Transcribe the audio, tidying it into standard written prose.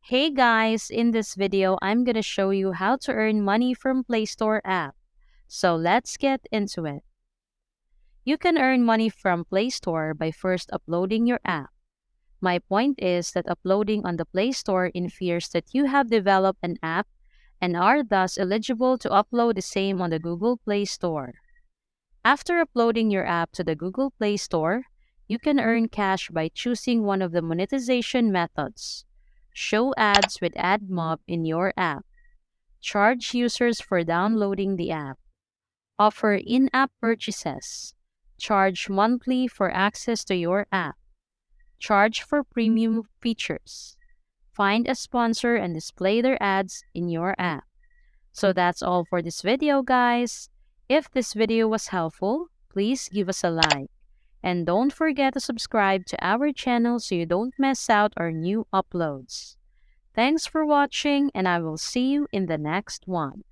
Hey guys, in this video, I'm gonna show you how to earn money from Play Store app. So let's get into it. You can earn money from Play Store by first uploading your app. My point is that uploading on the Play Store infers that you have developed an app and are thus eligible to upload the same on the Google Play Store. After uploading your app to the Google Play Store, you can earn cash by choosing one of the monetization methods. Show ads with AdMob in your app. Charge users for downloading the app. Offer in-app purchases. Charge monthly for access to your app. Charge for premium features. Find a sponsor and display their ads in your app. So that's all for this video, guys. If this video was helpful, please give us a like. And don't forget to subscribe to our channel so you don't miss out our new uploads. Thanks for watching, and I will see you in the next one.